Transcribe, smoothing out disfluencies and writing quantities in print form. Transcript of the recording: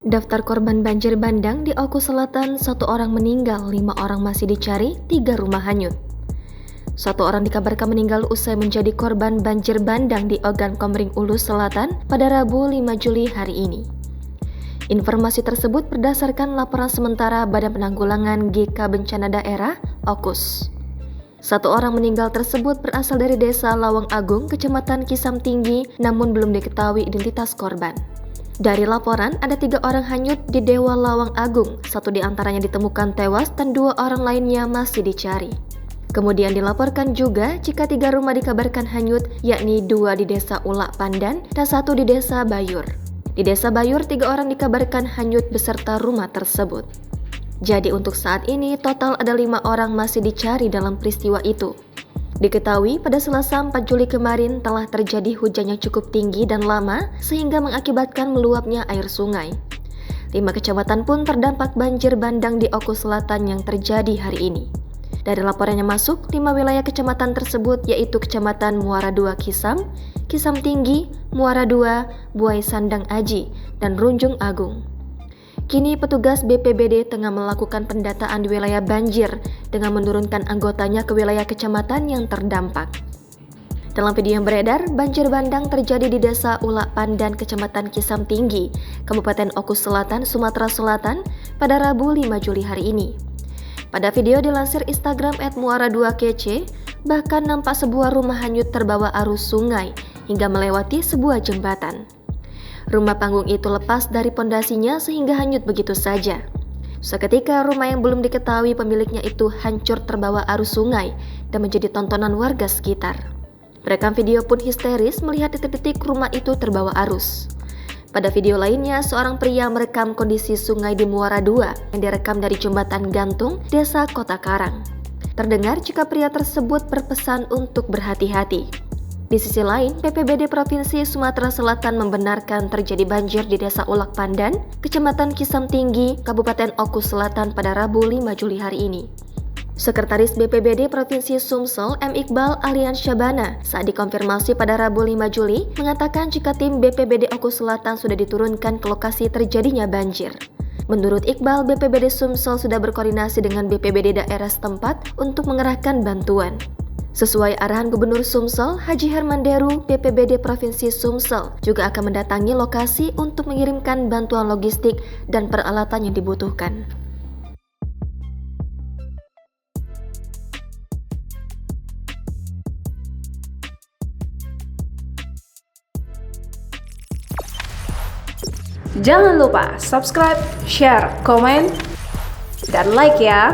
Daftar korban banjir bandang di Oku Selatan, 1 orang meninggal, 5 orang masih dicari, 3 rumah hanyut. 1 orang dikabarkan meninggal usai menjadi korban banjir bandang di Ogan Komering Ulu Selatan pada Rabu 5 Juli hari ini. Informasi tersebut berdasarkan laporan sementara Badan Penanggulangan GK Bencana Daerah, OKUS. 1 orang meninggal tersebut berasal dari Desa Lawang Agung, Kecamatan Kisam Tinggi, namun belum diketahui identitas korban. Dari laporan, ada 3 orang hanyut di Dewa Lawang Agung, 1 diantaranya ditemukan tewas dan 2 orang lainnya masih dicari. Kemudian dilaporkan juga jika 3 rumah dikabarkan hanyut, yakni 2 di Desa Ulak Pandan dan 1 di Desa Bayur. Di Desa Bayur, 3 orang dikabarkan hanyut beserta rumah tersebut. Jadi untuk saat ini total ada 5 orang masih dicari dalam peristiwa itu. Diketahui pada Selasa 4 Juli kemarin telah terjadi hujan yang cukup tinggi dan lama sehingga mengakibatkan meluapnya air sungai. 5 kecamatan pun terdampak banjir bandang di Oku Selatan yang terjadi hari ini. Dari laporan yang masuk, 5 wilayah kecamatan tersebut yaitu Kecamatan Muara II Kisam, Kisam Tinggi, Muara II, Buai Sandang Aji, dan Runjung Agung. Kini petugas BPBD tengah melakukan pendataan di wilayah banjir dengan menurunkan anggotanya ke wilayah kecamatan yang terdampak. Dalam video yang beredar, banjir bandang terjadi di Desa Ulak Pandan, Kecamatan Kisam Tinggi, Kabupaten Oku Selatan, Sumatera Selatan pada Rabu 5 Juli hari ini. Pada video dilansir Instagram @muara2kc, bahkan nampak sebuah rumah hanyut terbawa arus sungai hingga melewati sebuah jembatan. Rumah panggung itu lepas dari pondasinya sehingga hanyut begitu saja. Seketika rumah yang belum diketahui pemiliknya itu hancur terbawa arus sungai dan menjadi tontonan warga sekitar. Perekam video pun histeris melihat detik-detik rumah itu terbawa arus. Pada video lainnya, seorang pria merekam kondisi sungai di Muara II yang direkam dari jembatan gantung Desa Kota Karang. Terdengar jika pria tersebut berpesan untuk berhati-hati. Di sisi lain, BPBD Provinsi Sumatera Selatan membenarkan terjadi banjir di Desa Ulak Pandan, Kecamatan Kisam Tinggi, Kabupaten Oku Selatan pada Rabu 5 Juli hari ini. Sekretaris BPBD Provinsi Sumsel M. Iqbal Alian Syabana saat dikonfirmasi pada Rabu 5 Juli mengatakan jika tim BPBD Oku Selatan sudah diturunkan ke lokasi terjadinya banjir. Menurut Iqbal, BPBD Sumsel sudah berkoordinasi dengan BPBD daerah setempat untuk mengerahkan bantuan. Sesuai arahan Gubernur Sumsel, Haji Herman Deru, BPBD Provinsi Sumsel juga akan mendatangi lokasi untuk mengirimkan bantuan logistik dan peralatan yang dibutuhkan. Jangan lupa subscribe, share, komen, dan like ya!